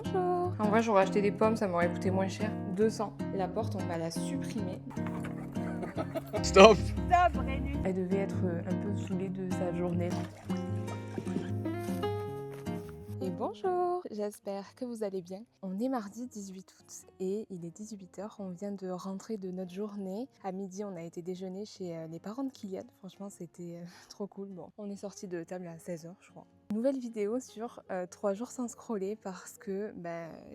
Bonjour. En vrai, j'aurais acheté des pommes, ça m'aurait coûté moins cher. 200. La porte, on va la supprimer. Stop. Stop, Rénu. Elle devait être un peu saoulée de sa journée. Et bonjour, j'espère que vous allez bien. On est mardi 18 août et il est 18h, on vient de rentrer de notre journée. À midi, on a été déjeuner chez les parents de Kylian, franchement c'était trop cool. Bon, on est sorti de table à 16h je crois. Nouvelle vidéo sur 3 jours sans scroller parce que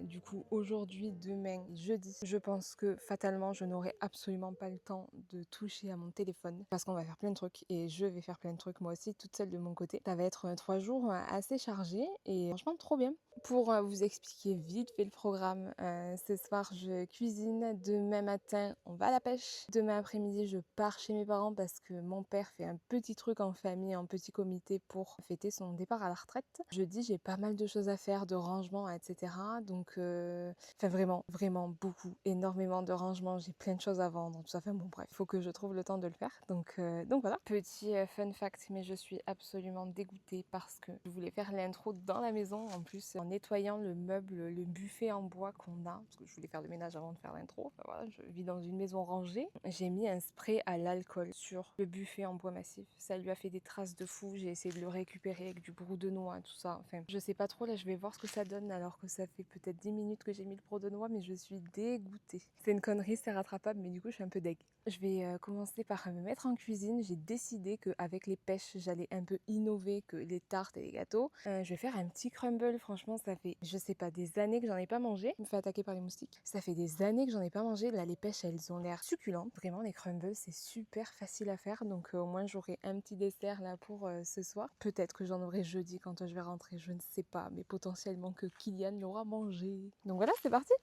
du coup aujourd'hui, demain, jeudi, je pense que fatalement je n'aurai absolument pas le temps de toucher à mon téléphone parce qu'on va faire plein de trucs et je vais faire plein de trucs moi aussi toute seule de mon côté. Ça va être 3 jours assez chargés et franchement trop bien. Pour vous expliquer vite fait le programme, ce soir je cuisine, demain matin on va à la pêche, demain après-midi je pars chez mes parents parce que mon père fait un petit truc en famille, en petit comité pour fêter son départ à la retraite. Jeudi j'ai pas mal de choses à faire, de rangement, etc. Donc enfin vraiment beaucoup, énormément de rangement, j'ai plein de choses à vendre, tout ça. Enfin bon bref, il faut que je trouve le temps de le faire. Donc voilà. Petit fun fact, mais je suis absolument dégoûtée parce que je voulais faire l'intro dans la maison en plus en nettoyant le meuble, le buffet en bois qu'on a, parce que je voulais faire le ménage avant de faire l'intro. Enfin, voilà, je vis dans une maison rangée. J'ai mis un spray à l'alcool sur le buffet en bois massif. Ça lui a fait des traces de fou. J'ai essayé de le récupérer avec du brou de noix, tout ça. Enfin, je sais pas trop, là je vais voir ce que ça donne alors que ça fait peut-être 10 minutes que j'ai mis le brou de noix, mais je suis dégoûtée. C'est une connerie, c'est rattrapable, mais du coup je suis un peu deg. Je vais commencer par me mettre en cuisine. J'ai décidé qu'avec les pêches, j'allais un peu innover que les tartes et les gâteaux. Je vais faire un petit crumble. Franchement, ça fait, je sais pas, des années que j'en ai pas mangé. Je me fais attaquer par les moustiques. Ça fait des années que j'en ai pas mangé. Là, les pêches, elles ont l'air succulentes. Vraiment, les crumbles, c'est super facile à faire. Donc, au moins, j'aurai un petit dessert là pour ce soir. Peut-être que j'en aurai jeudi quand je vais rentrer. Je ne sais pas. Mais potentiellement que Kylian l'aura mangé. Donc voilà, c'est parti.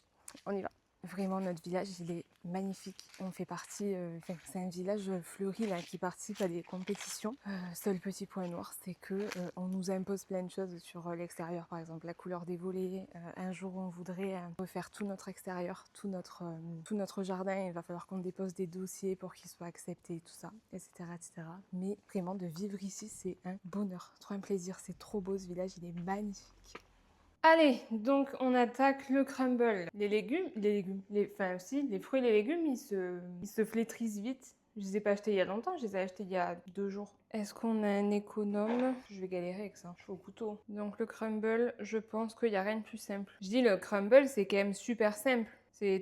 On y va. Vraiment, notre village, il est magnifique. On fait partie, c'est un village fleuri là, qui participe à des compétitions. Seul petit point noir, c'est que on nous impose plein de choses sur l'extérieur. Par exemple, la couleur des volets. Un jour, on voudrait refaire tout notre extérieur, tout notre jardin. Il va falloir qu'on dépose des dossiers pour qu'ils soient acceptés, tout ça, etc., etc. Mais vraiment, de vivre ici, c'est un bonheur, trop un plaisir. C'est trop beau ce village, il est magnifique. Allez, donc on attaque le crumble. Les fruits et les légumes, ils se flétrissent vite. Je les ai pas achetés il y a longtemps, je les ai achetés il y a 2 jours. Est-ce qu'on a un économe? Je vais galérer avec ça, je suis au couteau. Donc le crumble, je pense qu'il n'y a rien de plus simple. Je dis le crumble, c'est quand même super simple.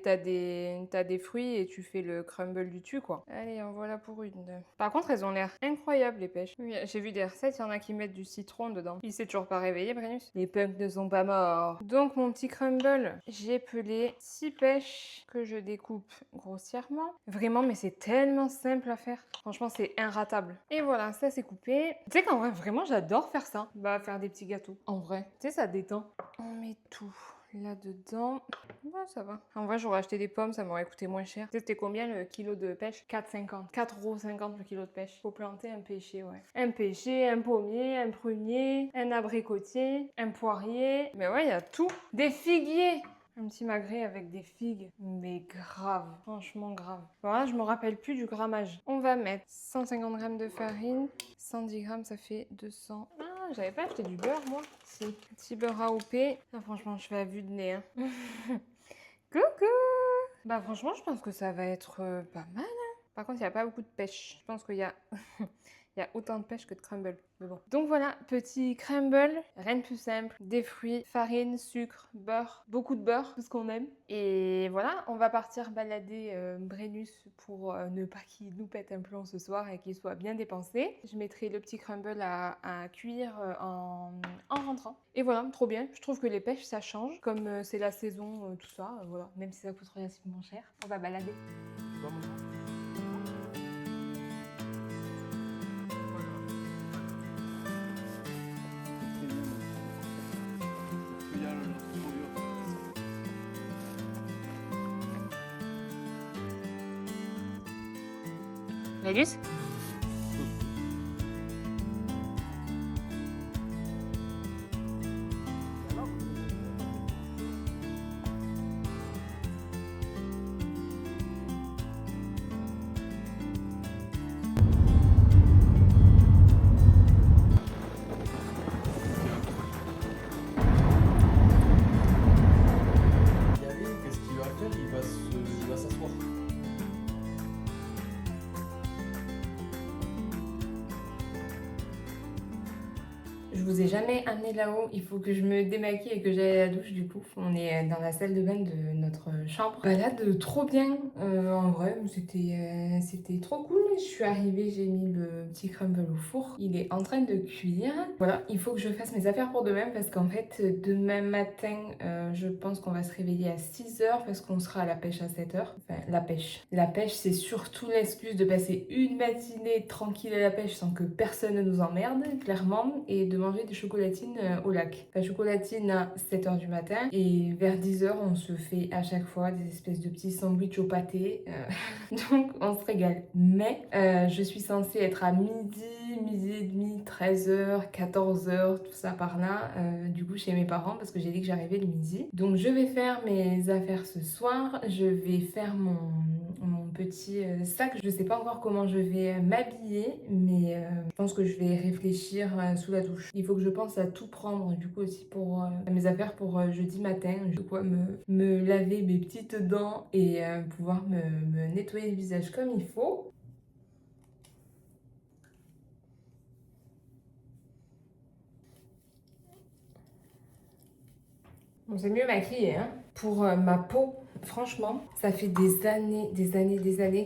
T'as des fruits et tu fais le crumble du dessus, quoi. Allez, en voilà pour une. Par contre, elles ont l'air incroyables, les pêches. Oui, j'ai vu des recettes, il y en a qui mettent du citron dedans. Il s'est toujours pas réveillé, Brennus. Les punks ne sont pas morts. Donc, mon petit crumble, j'ai pelé 6 pêches que je découpe grossièrement. Vraiment, mais c'est tellement simple à faire. Franchement, c'est inratable. Et voilà, ça c'est coupé. Tu sais qu'en vrai, vraiment, j'adore faire ça. Bah, faire des petits gâteaux. En vrai, tu sais, ça détend. On met tout là-dedans. Ouais, ça va. En vrai, j'aurais acheté des pommes, ça m'aurait coûté moins cher. C'était combien le kilo de pêche? 4,50. 4,50 € le kilo de pêche. Faut planter un pêcher, ouais. Un pêcher, un pommier, un prunier, un abricotier, un poirier. Mais ouais, il y a tout. Des figuiers. Un petit magret avec des figues. Mais grave. Franchement grave. Voilà, je me rappelle plus du grammage. On va mettre 150 g de farine. 110 g, ça fait 200. Ah, j'avais pas acheté du beurre, moi. Si. Petit beurre AOP. Ah, franchement, je fais à vue de nez. Hein. Coucou! Bah, franchement, je pense que ça va être pas mal. Hein. Par contre, il n'y a pas beaucoup de pêche. Je pense qu'il y a... Il y a autant de pêche que de crumble, mais bon. Donc voilà, petit crumble, rien de plus simple, des fruits, farine, sucre, beurre, beaucoup de beurre, tout ce qu'on aime. Et voilà, on va partir balader Brennus pour ne pas qu'il nous pète un plomb ce soir et qu'il soit bien dépensé. Je mettrai le petit crumble à cuire en rentrant. Et voilà, trop bien. Je trouve que les pêches, ça change. Comme c'est la saison, tout ça, voilà. Même si ça coûte relativement cher, on va balader. Brennus? vous ai jamais amené là-haut. Il faut que je me démaquille et que j'aille à la douche du coup. On est dans la salle de bain de notre chambre. Balade trop bien en vrai. C'était trop cool. Je suis arrivée, j'ai mis le petit crumble au four. Il est en train de cuire. Voilà, il faut que je fasse mes affaires pour demain parce qu'en fait, demain matin, je pense qu'on va se réveiller à 6h parce qu'on sera à la pêche à 7h. Enfin, la pêche. La pêche, c'est surtout l'excuse de passer une matinée tranquille à la pêche sans que personne ne nous emmerde, clairement, et de manger des chocolatines au lac. La chocolatine à 7h du matin et vers 10h, on se fait à chaque fois des espèces de petits sandwichs au pâté. Donc, on se régale. Mais je suis censée être à midi et demi, 13h, 14h, tout ça par là, du coup chez mes parents parce que j'ai dit que j'arrivais le midi. Donc je vais faire mes affaires ce soir, je vais faire mon petit sac. Je sais pas encore comment je vais m'habiller, mais je pense que je vais réfléchir sous la douche. Il faut que je pense à tout prendre du coup aussi pour mes affaires pour jeudi matin. Je dois me laver mes petites dents et pouvoir me nettoyer le visage comme il faut. Bon, c'est mieux maquillé, hein. Pour ma peau, franchement, ça fait des années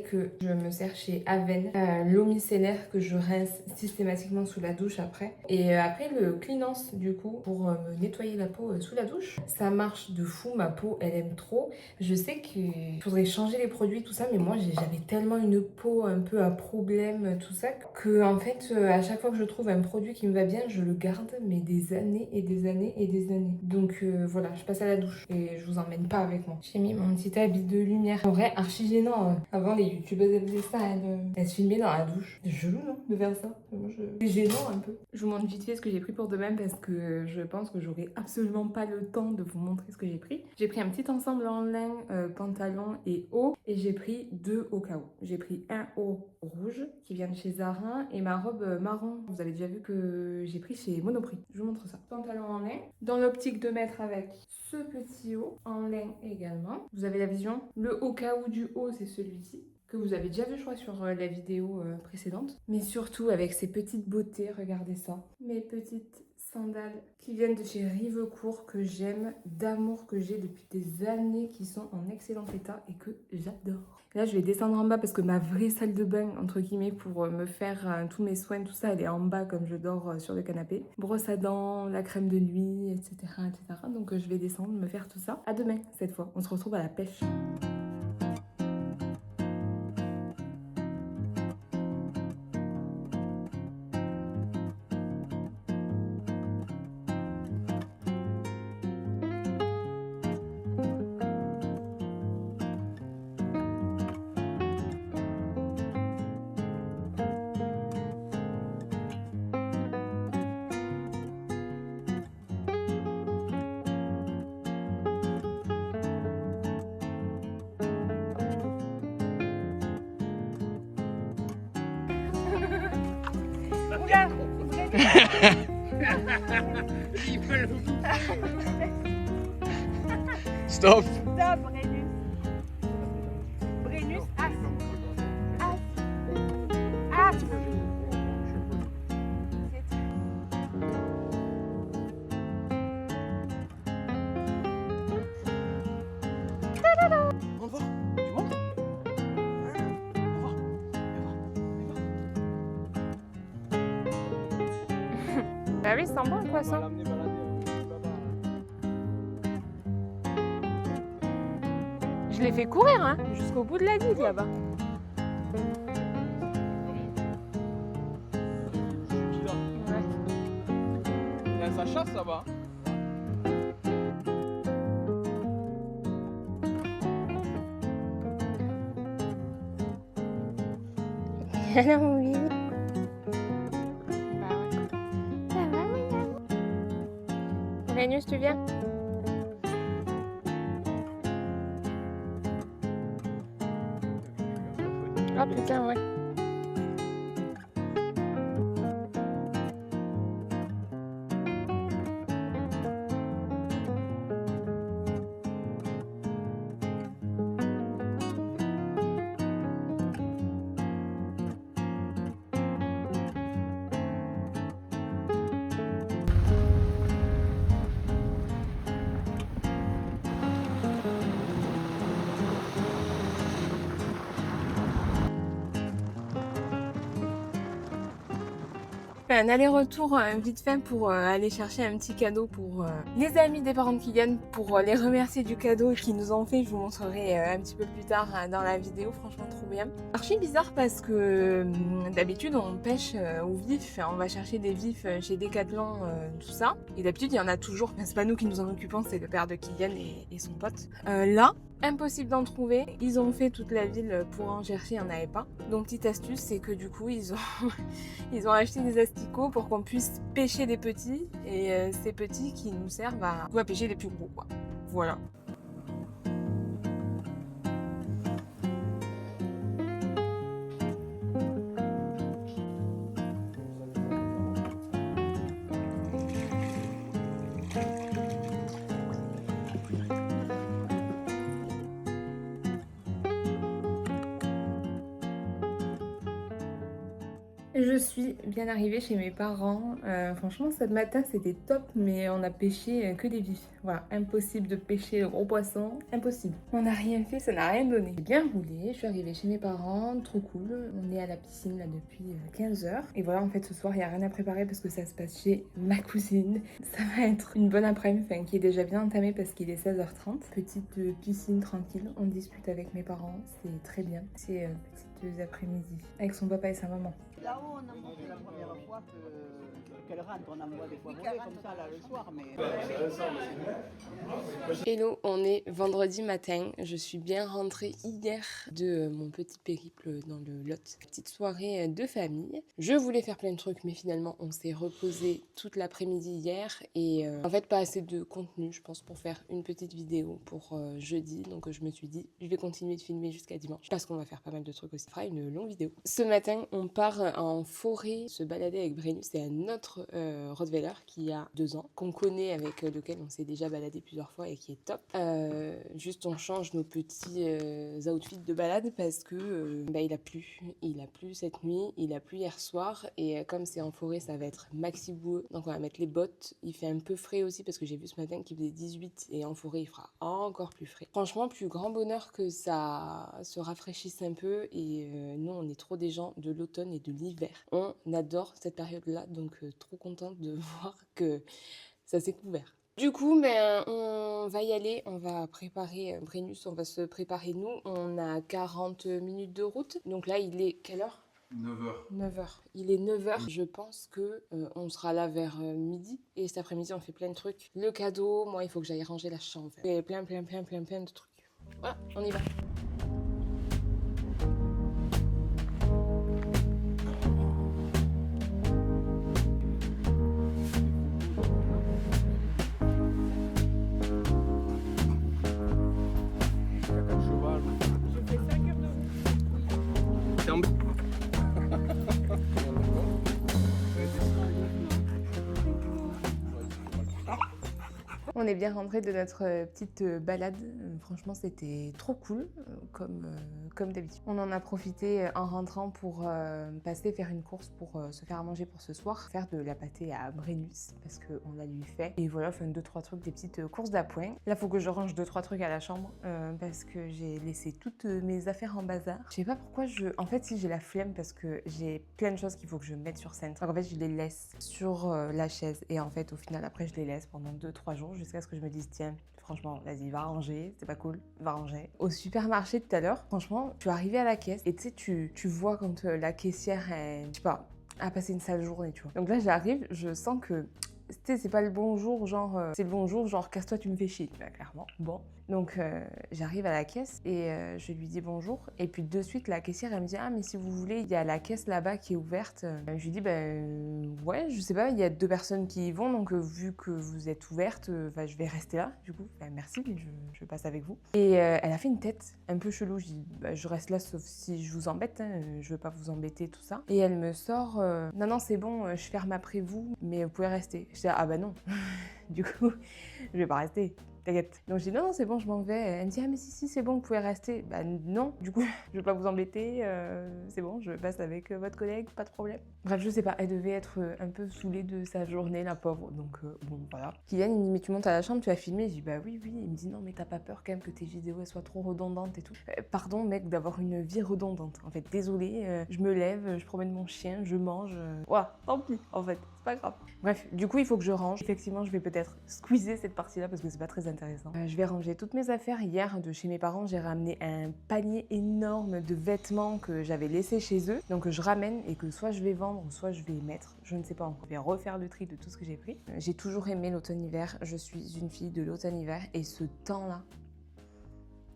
que je me sers chez Aven. L'eau micellaire que je rince systématiquement sous la douche après. Et après le Cleanance, du coup, pour me nettoyer la peau sous la douche. Ça marche de fou, ma peau, elle aime trop. Je sais qu'il faudrait changer les produits, tout ça, mais moi, j'avais tellement une peau un peu à problème, tout ça, que en fait, à chaque fois que je trouve un produit qui me va bien, je le garde, mais des années et des années et des années. Donc voilà, je passe à la douche et je vous emmène pas avec moi. J'ai mis mon petit habit de lumière. En vrai, archi gênant. Avant, les youtubeuses, elles faisaient ça, elles se filmaient dans la douche. C'est chelou, non, de faire ça. C'est gênant un peu. Je vous montre vite fait ce que j'ai pris pour demain parce que je pense que j'aurai absolument pas le temps de vous montrer ce que j'ai pris. J'ai pris un petit ensemble en lin, pantalon et haut, et j'ai pris 2 au cas où. J'ai pris un haut rouge qui vient de chez Zara et ma robe marron. Vous avez déjà vu que j'ai pris chez Monoprix. Je vous montre ça. Pantalon en lin. Dans l'optique de mettre avec ce petit haut en lin également. Vous avez la vision. Le au cas où du haut, c'est celui-ci que vous avez déjà vu, je crois, sur la vidéo précédente. Mais surtout avec ces petites beautés, regardez ça. Mes petites sandales qui viennent de chez Rivecourt, que j'aime, d'amour, que j'ai depuis des années, qui sont en excellent état et que j'adore. Là, je vais descendre en bas parce que ma vraie salle de bain, entre guillemets, pour me faire tous mes soins, tout ça, elle est en bas comme je dors sur le canapé. Brosse à dents, la crème de nuit, etc. etc. Donc je vais descendre, me faire tout ça. À demain, cette fois. On se retrouve à la pêche. Stop. Stop, Brennus. Brennus, as. As. As. On va voir. Tu montes? On va voir. Bah oui, c'est un bon poisson. Je l'ai fait courir, hein, jusqu'au bout de la digue là-bas. Il y a sa chasse là-bas. Alors oui. Vénus, tu viens? Ah putain, ouais. fait un aller-retour vite fait pour aller chercher un petit cadeau pour les amis des parents de Kylian, pour les remercier du cadeau qu'ils nous ont fait. Je vous montrerai un petit peu plus tard dans la vidéo, franchement trop bien. Archi bizarre parce que d'habitude on pêche au vif, on va chercher des vifs chez Decathlon, tout ça. Et d'habitude il y en a toujours, enfin, c'est pas nous qui nous en occupons, c'est le père de Kylian et son pote. Là, impossible d'en trouver. Ils ont fait toute la ville pour en chercher, il n'y en avait pas. Donc petite astuce, c'est que du coup ils ont acheté des asticots pour qu'on puisse pêcher des petits et ces petits qui nous servent à pêcher les plus gros quoi. Voilà. Je suis bien arrivée chez mes parents. Franchement, ce matin, c'était top, mais on a pêché que des vifs. Voilà, impossible de pêcher le gros poisson, impossible. On n'a rien fait, ça n'a rien donné. J'ai bien roulé, je suis arrivée chez mes parents, trop cool. On est à la piscine là depuis 15 h. Et voilà, en fait, ce soir, il n'y a rien à préparer parce que ça se passe chez ma cousine. Ça va être une bonne après-midi, enfin, qui est déjà bien entamée parce qu'il est 16h30. Petite piscine tranquille, on discute avec mes parents, c'est très bien. C'est petites après-midi avec son papa et sa maman. Là-haut, on a monté la première fois qu'elle rentre, on envoie des fois voler comme ça là le soir, mais... Hello, on est vendredi matin. Je suis bien rentrée hier de mon petit périple dans le Lot. Petite soirée de famille. Je voulais faire plein de trucs, mais finalement, on s'est reposé toute l'après-midi hier. Et en fait, pas assez de contenu, je pense, pour faire une petite vidéo pour jeudi. Donc je me suis dit, je vais continuer de filmer jusqu'à dimanche parce qu'on va faire pas mal de trucs aussi. On fera une longue vidéo. Ce matin, on part en forêt se balader avec Brennus. C'est un autre Rottweiler qui a 2 ans, qu'on connaît, avec lequel on s'est déjà baladé plusieurs fois et qui est top. Juste on change nos petits outfits de balade parce que il a plu. Il a plu cette nuit, il a plu hier soir et comme c'est en forêt ça va être maxi boueux. Donc on va mettre les bottes. Il fait un peu frais aussi parce que j'ai vu ce matin qu'il faisait 18 et en forêt il fera encore plus frais. Franchement, plus grand bonheur que ça se rafraîchisse un peu et nous on est trop des gens de l'automne et de l'hiver. On adore cette période-là, donc trop contente de voir que ça s'est couvert. Du coup, on va y aller, on va préparer Brennus, on va se préparer nous. On a 40 minutes de route, donc là il est quelle heure ? 9 h. 9 h. Il est 9 h. Je pense que on sera là vers midi. Et cet après-midi, on fait plein de trucs. Le cadeau, moi, il faut que j'aille ranger la chambre. Et plein de trucs. Voilà, on y va. On est bien rentré de notre petite balade. Franchement, c'était trop cool, comme d'habitude. On en a profité en rentrant pour passer faire une course pour se faire à manger pour ce soir. Faire de la pâtée à Brennus, parce qu'on l'a lui fait. Et voilà, enfin 2-3 trucs, des petites courses d'appoint. Là, il faut que je range 2-3 trucs à la chambre, parce que j'ai laissé toutes mes affaires en bazar. Je sais pas pourquoi En fait, si j'ai la flemme, parce que j'ai plein de choses qu'il faut que je mette sur scène. Donc en fait, je les laisse sur la chaise. Et en fait, au final, après, je les laisse pendant 2-3 jours jusqu'à ce que je me dise, tiens, franchement, vas-y, va ranger, c'est pas cool, va ranger. Au supermarché tout à l'heure, franchement, je suis arrivée à la caisse et tu sais, tu vois quand la caissière, je sais pas, a passé une sale journée, tu vois. Donc là, j'arrive, je sens que, tu sais, c'est pas le bonjour, genre, c'est le bonjour, genre, casse-toi, tu me fais chier, bah, clairement. Bon. Donc j'arrive à la caisse et je lui dis bonjour. Et puis de suite, la caissière, elle me dit, ah, mais si vous voulez, il y a la caisse là-bas qui est ouverte. Je lui dis, ouais, je sais pas, il y a 2 personnes qui y vont, donc vu que vous êtes ouverte, je vais rester là, du coup. Merci, mais je passe avec vous. Et elle a fait une tête un peu chelou. Je dis, je reste là sauf si je vous embête, hein, je veux pas vous embêter, tout ça. Et elle me sort, non, c'est bon, je ferme après vous, mais vous pouvez rester. Je dis, ah bah non, du coup, je vais pas rester. t'inquiète. Donc je dis non, c'est bon, je m'en vais. Elle me dit, ah mais si, c'est bon, vous pouvez rester. Bah non, du coup, je vais pas vous embêter, c'est bon, je passe avec votre collègue, pas de problème. Bref, je sais pas, elle devait être un peu saoulée de sa journée, la pauvre, donc bon, voilà. Kylian, il me dit, mais tu montes à la chambre, tu vas filmer? Je dis, bah oui. Il me dit, non, mais t'as pas peur quand même que tes vidéos elles soient trop redondantes et tout? Pardon, mec, d'avoir une vie redondante. En fait, désolée, je me lève, je promène mon chien, je mange. Voilà, tant pis, en fait, c'est pas grave. Bref, du coup, il faut que je range. Effectivement, je vais peut-être squeezer cette partie-là parce que c'est pas très intéressant. Je vais ranger toutes mes affaires. Hier, de chez mes parents, j'ai ramené un panier énorme de vêtements que j'avais laissés chez eux. Donc, je ramène et que soit je vais vendre, soit je vais mettre. Je ne sais pas encore. Je vais refaire le tri de tout ce que j'ai pris. J'ai toujours aimé l'automne-hiver. Je suis une fille de l'automne-hiver. Et ce temps-là,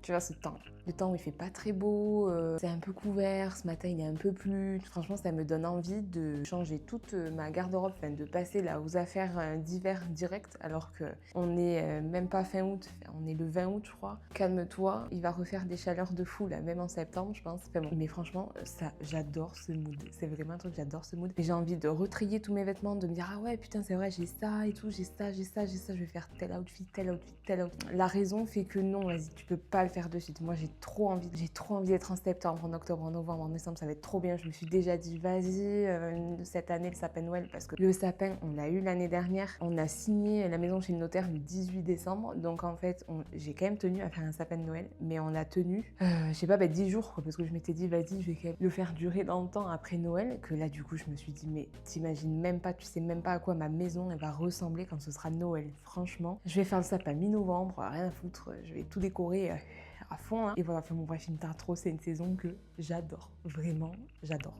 tu vois, ce temps. Le temps où il fait pas très beau, c'est un peu couvert, ce matin il est un peu plus... Franchement, ça me donne envie de changer toute ma garde-robe, enfin de passer là aux affaires d'hiver direct, alors qu'on est même pas fin août, on est le 20 août je crois. Calme-toi, il va refaire des chaleurs de fou là, même en septembre je pense. Enfin, bon. Mais franchement, ça, j'adore ce mood, c'est vraiment un truc, j'adore ce mood. J'ai envie de retrier tous mes vêtements, de me dire ah ouais putain c'est vrai, j'ai ça et tout, j'ai ça, je vais faire tel outfit. La raison fait que non, vas-y, tu peux pas le faire de suite. Moi j'ai trop envie d'être en septembre, en octobre, en novembre, en décembre, ça va être trop bien. Je me suis déjà dit vas-y, cette année le sapin de Noël, parce que le sapin on l'a eu l'année dernière, on a signé la maison chez le notaire le 18 décembre, donc en fait j'ai quand même tenu à faire un sapin de Noël, mais on l'a tenu, je sais pas, 10 jours quoi, parce que je m'étais dit vas-y, je vais quand même le faire durer dans le temps après Noël, que là du coup je me suis dit mais t'imagines même pas, tu sais même pas à quoi ma maison elle va ressembler quand ce sera Noël. Franchement, je vais faire le sapin mi-novembre, rien à foutre, je vais tout décorer à fond hein. Et voilà, enfin bon bref, une tarte rose, c'est une saison que j'adore, vraiment j'adore.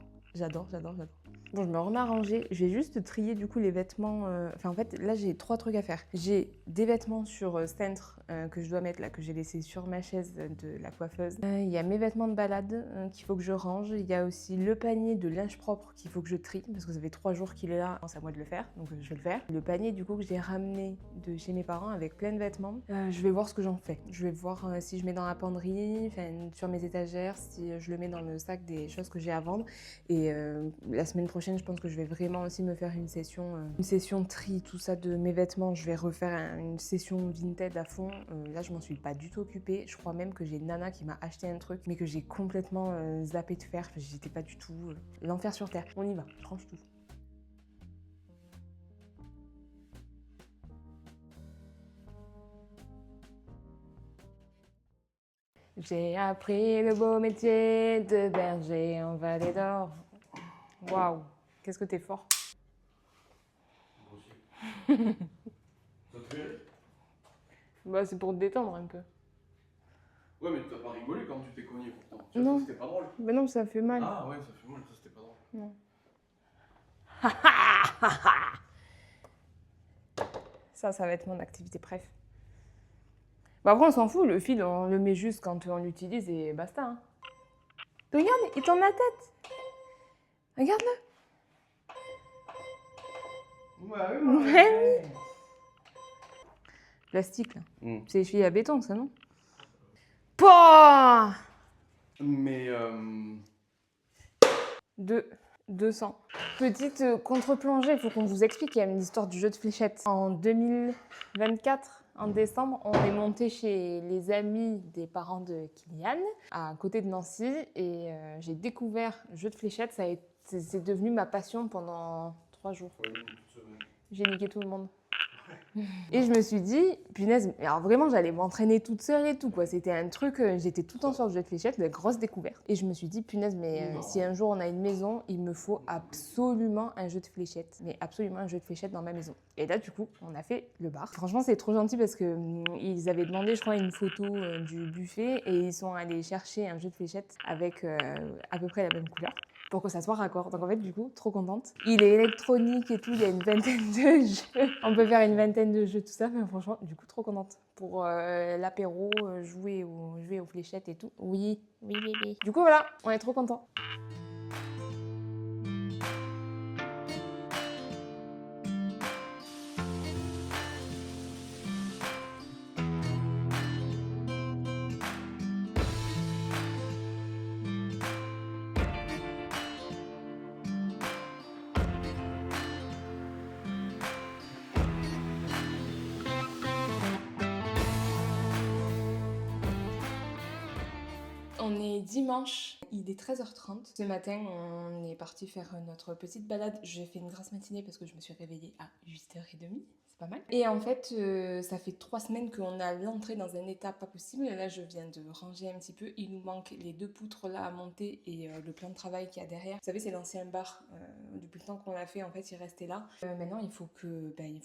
Bon, je me remets à ranger, je vais juste trier du coup les vêtements, enfin en fait là j'ai 3 trucs à faire. J'ai des vêtements sur Centre que je dois mettre là, que j'ai laissé sur ma chaise de la coiffeuse. Il y a mes vêtements de balade qu'il faut que je range, il y a aussi le panier de linge propre qu'il faut que je trie, parce que ça fait 3 jours qu'il est là, c'est à moi de le faire, donc je vais le faire. Le panier du coup que j'ai ramené de chez mes parents avec plein de vêtements, je vais voir ce que j'en fais. Je vais voir si je mets dans la penderie, sur mes étagères, si je le mets dans le sac des choses que j'ai à vendre. Et la semaine prochaine, je pense que je vais vraiment aussi me faire une session tri, tout ça de mes vêtements. Je vais refaire une session Vinted à fond. Là, je m'en suis pas du tout occupée. Je crois même que j'ai Nana qui m'a acheté un truc, mais que j'ai complètement zappé de faire. J'étais pas du tout l'enfer sur terre. On y va, je range tout. J'ai appris le beau métier de berger en Vallée d'Or. Waouh, qu'est-ce que t'es fort. Ça te fait rire? Bah c'est pour te détendre un peu. Ouais, mais t'as pas rigolé quand tu t'es cogné pourtant. Tu Non. vois, ça c'était pas drôle. Mais non, ça fait mal. Ah ouais, ça fait mal, ça c'était pas drôle. Non. Ça va être mon activité préf. Bah après on s'en fout, le fil on le met juste quand on l'utilise et basta. Hein. Regarde, il tourne la tête. Regarde-le. Ouais. Plastique là. Mm. C'est essuyé à béton ça non? Pouah Mais 200. Petite contre-plongée, il faut qu'on vous explique, il y a une histoire du jeu de fléchettes. En 2024, en décembre, on est monté chez les amis des parents de Kylian, à côté de Nancy, et j'ai découvert le jeu de fléchettes, c'est devenu ma passion pendant 3 jours. ouais, une semaine. J'ai niqué tout le monde. Et je me suis dit, punaise, alors vraiment j'allais m'entraîner toute seule et tout quoi. C'était un truc, j'étais tout le temps sur le jeu de fléchettes, une grosse découverte. Et je me suis dit, punaise, mais si un jour on a une maison, il me faut absolument un jeu de fléchettes. Mais absolument un jeu de fléchettes dans ma maison. Et là du coup, on a fait le bar. Franchement c'est trop gentil parce que ils avaient demandé je crois une photo du buffet et ils sont allés chercher un jeu de fléchettes avec à peu près la même couleur. Pour que ça soit raccord. Donc en fait, du coup, trop contente. Il est électronique et tout, il y a une vingtaine de jeux. On peut faire une vingtaine de jeux, tout ça. Mais franchement, du coup, trop contente. Pour l'apéro, jouer aux fléchettes et tout. Oui. Du coup, voilà, on est trop contents. On est dimanche, il est 13h30. Ce matin, on est parti faire notre petite balade. J'ai fait une grasse matinée parce que je me suis réveillée à 8h30. Pas mal. Et en fait, ça fait 3 semaines qu'on a l'entrée dans un état pas possible. Là, je viens de ranger un petit peu. Il nous manque les 2 poutres là à monter et le plan de travail qu'il y a derrière. Vous savez, c'est l'ancien bar. Depuis le temps qu'on l'a fait, en fait, il restait là. Maintenant, il faut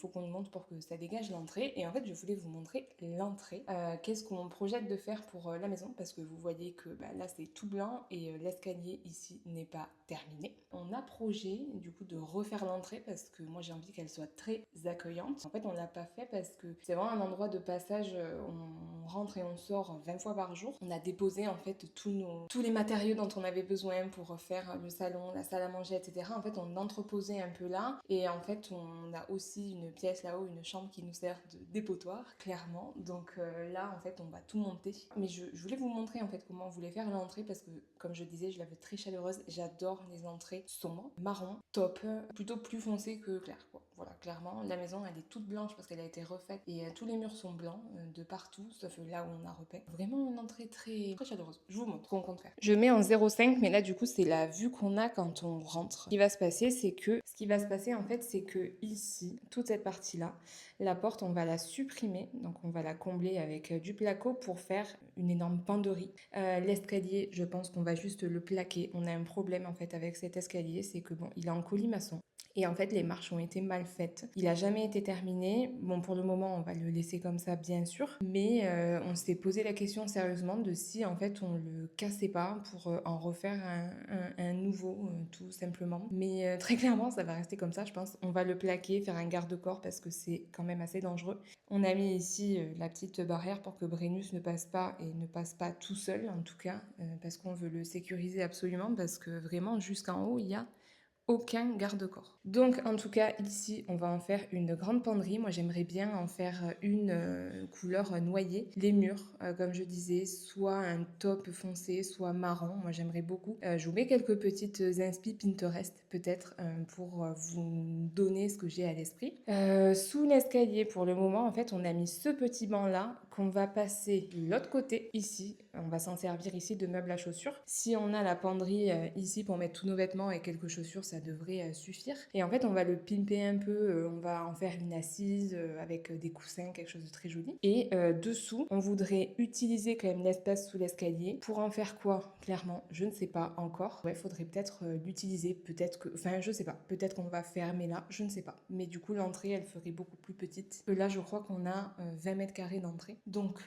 qu'on le monte pour que ça dégage l'entrée. Et en fait, je voulais vous montrer l'entrée. Qu'est-ce qu'on projette de faire pour la maison? Parce que vous voyez que là, c'est tout blanc et l'escalier ici n'est pas terminé. On a projet, du coup, de refaire l'entrée parce que moi, j'ai envie qu'elle soit très accueillante. En fait, on l'a pas fait parce que c'est vraiment un endroit de passage. On rentre et on sort 20 fois par jour. On a déposé en fait tous les matériaux dont on avait besoin pour faire le salon, la salle à manger, etc. En fait, on entreposait un peu là. Et en fait, on a aussi une pièce là-haut, une chambre qui nous sert de dépotoir, clairement. Donc là, en fait, on va tout monter. Mais je voulais vous montrer en fait comment on voulait faire l'entrée parce que, comme je disais, je la veux très chaleureuse. J'adore les entrées sombres, marron, top, plutôt plus foncé que clair, quoi. Voilà, clairement, la maison, elle est toute blanche parce qu'elle a été refaite et tous les murs sont blancs de partout, sauf là où on a repeint. Vraiment une entrée très, très chaleureuse. Je vous montre ce qu'on compte faire. Je mets en 0,5, mais là, du coup, c'est la vue qu'on a quand on rentre. Ce qui va se passer, en fait, c'est que ici, toute cette partie-là, la porte, on va la supprimer. Donc, on va la combler avec du placo pour faire une énorme penderie. L'escalier, je pense qu'on va juste le plaquer. On a un problème, en fait, avec cet escalier, c'est que, bon, il est en colimaçon. Et en fait, les marches ont été mal faites. Il n'a jamais été terminé. Bon, pour le moment, on va le laisser comme ça, bien sûr. Mais on s'est posé la question sérieusement de si, en fait, on le cassait pas pour en refaire un nouveau, tout simplement. Mais très clairement, ça va rester comme ça, je pense. On va le plaquer, faire un garde-corps parce que c'est quand même assez dangereux. On a mis ici la petite barrière pour que Brennus ne passe pas et ne passe pas tout seul, en tout cas, parce qu'on veut le sécuriser absolument, parce que vraiment, jusqu'en haut, il y a aucun garde-corps. Donc en tout cas ici on va en faire une grande penderie. Moi j'aimerais bien en faire une couleur noyée. Les murs comme je disais, soit un taupe foncé, soit marron. Moi j'aimerais beaucoup. Je vous mets quelques petites inspi Pinterest peut-être pour vous donner ce que j'ai à l'esprit. Sous l'escalier pour le moment en fait on a mis ce petit banc là qu'on va passer de l'autre côté ici. On va s'en servir ici de meuble à chaussures. Si on a la penderie ici pour mettre tous nos vêtements et quelques chaussures, ça devrait suffire. Et en fait, on va le pimper un peu. On va en faire une assise avec des coussins, quelque chose de très joli. Et dessous, on voudrait utiliser quand même l'espace sous l'escalier. Pour en faire quoi? Clairement, je ne sais pas encore. Ouais, faudrait peut-être l'utiliser. Peut-être que... Enfin, je sais pas. Peut-être qu'on va fermer là. Je ne sais pas. Mais du coup, l'entrée, elle ferait beaucoup plus petite. Là, je crois qu'on a 20 mètres carrés d'entrée. Donc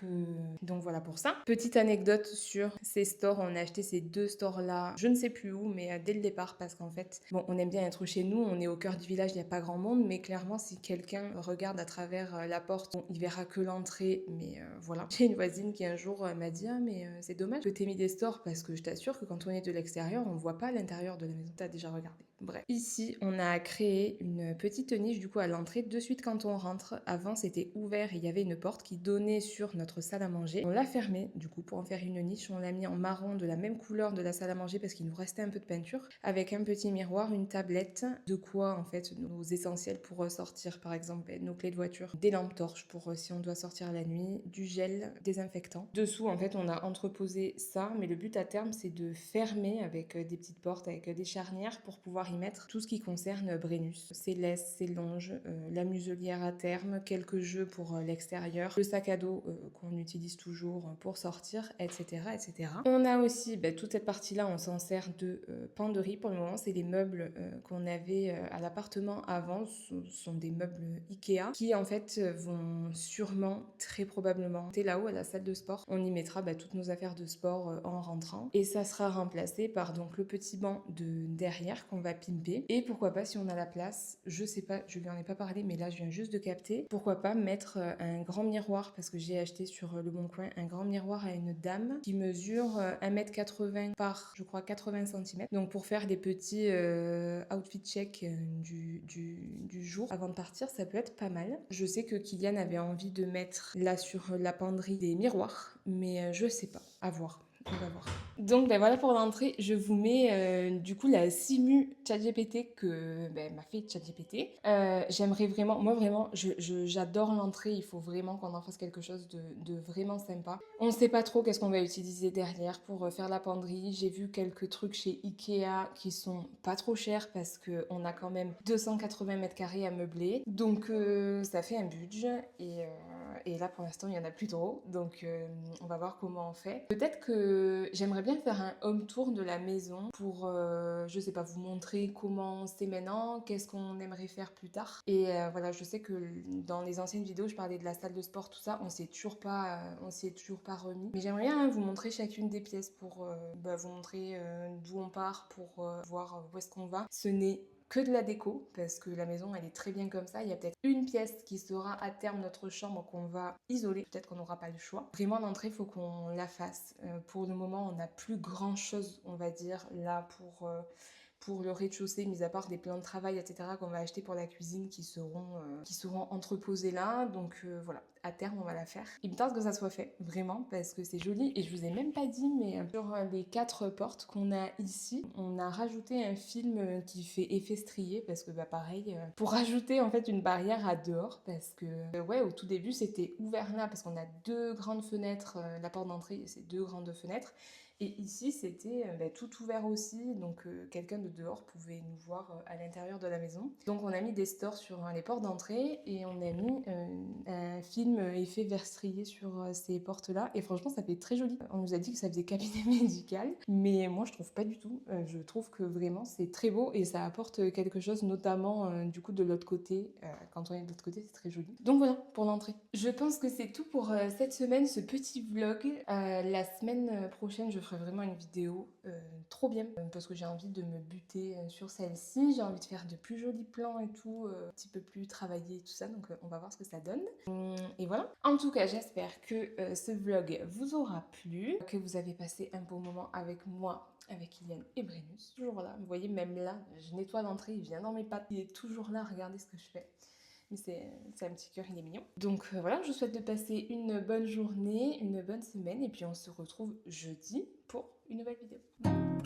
voilà pour ça. Petite anecdote sur ces stores, on a acheté ces 2 stores là, je ne sais plus où, mais dès le départ parce qu'en fait, bon, on aime bien être chez nous, on est au cœur du village, il n'y a pas grand monde, mais clairement si quelqu'un regarde à travers la porte, bon, il verra que l'entrée, mais voilà. J'ai une voisine qui un jour m'a dit ah mais c'est dommage que t'aies mis des stores parce que je t'assure que quand on est de l'extérieur, on voit pas l'intérieur de la maison. T'as déjà regardé. Bref. Ici, on a créé une petite niche du coup à l'entrée de suite quand on rentre. Avant, c'était ouvert et il y avait une porte qui donnait sur notre salle à manger. On l'a fermée du coup pour en faire une niche. On l'a mis en marron de la même couleur de la salle à manger parce qu'il nous restait un peu de peinture avec un petit miroir, une tablette, de quoi en fait nos essentiels pour sortir par exemple nos clés de voiture, des lampes torches pour si on doit sortir la nuit, du gel désinfectant. Dessous en fait on a entreposé ça mais le but à terme c'est de fermer avec des petites portes, avec des charnières pour pouvoir y mettre tout ce qui concerne Brennus. Ses laisses, ses longes, la muselière à terme, quelques jeux pour l'extérieur, le sac à dos qu'on utilise toujours pour sortir, etc. etc. On a aussi toute cette partie-là, on s'en sert de penderie pour le moment. C'est les meubles qu'on avait à l'appartement avant. Ce sont des meubles Ikea qui en fait vont sûrement, très probablement, là-haut à la salle de sport. On y mettra toutes nos affaires de sport en rentrant et ça sera remplacé par donc le petit banc de derrière qu'on va pimper. Et pourquoi pas, si on a la place, je sais pas, je lui en ai pas parlé, mais là je viens juste de capter, pourquoi pas mettre un grand miroir, parce que j'ai acheté sur Le Bon Coin un grand miroir à une dame qui mesure 1m80 par, je crois, 80 cm. Donc pour faire des petits outfit check du jour avant de partir, ça peut être pas mal. Je sais que Kylian avait envie de mettre là sur la penderie des miroirs, mais je sais pas, à voir. On va voir. Donc ben voilà pour l'entrée, je vous mets du coup la simu ChatGPT que m'a fait ChatGPT. J'aimerais vraiment, moi vraiment, j'adore l'entrée, il faut vraiment qu'on en fasse quelque chose de vraiment sympa. On ne sait pas trop qu'est-ce qu'on va utiliser derrière pour faire la penderie. J'ai vu quelques trucs chez Ikea qui sont pas trop chers parce qu'on a quand même 280 mètres carrés à meubler. Donc ça fait un budget et là pour l'instant il n'y en a plus trop. Donc on va voir comment on fait. Peut-être que j'aimerais bien faire un home tour de la maison pour, je sais pas, vous montrer comment c'est maintenant, qu'est-ce qu'on aimerait faire plus tard. Et voilà, je sais que dans les anciennes vidéos, je parlais de la salle de sport, tout ça, on s'y est toujours pas remis. Mais j'aimerais bien vous montrer chacune des pièces pour vous montrer d'où on part, pour voir où est-ce qu'on va. Ce n'est que de la déco parce que la maison elle est très bien comme ça. Il y a peut-être une pièce qui sera à terme notre chambre qu'on va isoler. Peut-être qu'on n'aura pas le choix. Vraiment l'entrée, il faut qu'on la fasse. Pour le moment, on n'a plus grand chose, on va dire, là pour le rez-de-chaussée, mis à part des plans de travail, etc., qu'on va acheter pour la cuisine qui seront entreposés là. Donc voilà, à terme, on va la faire. Il me tarde que ça soit fait, vraiment, parce que c'est joli. Et je vous ai même pas dit, mais sur les 4 portes qu'on a ici, on a rajouté un film qui fait effet strié, parce que pareil, pour rajouter en fait une barrière à dehors, parce que ouais, au tout début, c'était ouvert là, parce qu'on a 2 grandes fenêtres, la porte d'entrée, c'est 2 grandes fenêtres. Et ici, c'était tout ouvert aussi, donc quelqu'un de dehors pouvait nous voir à l'intérieur de la maison. Donc on a mis des stores sur les portes d'entrée et on a mis un film effet vert strié sur ces portes-là. Et franchement, ça fait très joli. On nous a dit que ça faisait cabinet médical, mais moi je trouve pas du tout. Je trouve que vraiment c'est très beau et ça apporte quelque chose, notamment du coup de l'autre côté. Quand on est de l'autre côté, c'est très joli. Donc voilà pour l'entrée. Je pense que c'est tout pour cette semaine, ce petit vlog. La semaine prochaine, je ferai vraiment une vidéo trop bien parce que j'ai envie de me buter sur celle-ci. J'ai envie de faire de plus jolis plans et tout, un petit peu plus travaillé et tout ça. Donc on va voir ce que ça donne. Et voilà. En tout cas, j'espère que ce vlog vous aura plu, que vous avez passé un bon moment avec moi, avec Iliane et Brennus. Toujours là. Vous voyez, même là, je nettoie l'entrée, il vient dans mes pattes. Il est toujours là, regardez ce que je fais. Mais c'est un petit cœur, il est mignon. Donc voilà, je vous souhaite de passer une bonne journée, une bonne semaine, et puis on se retrouve jeudi pour une nouvelle vidéo. Bye.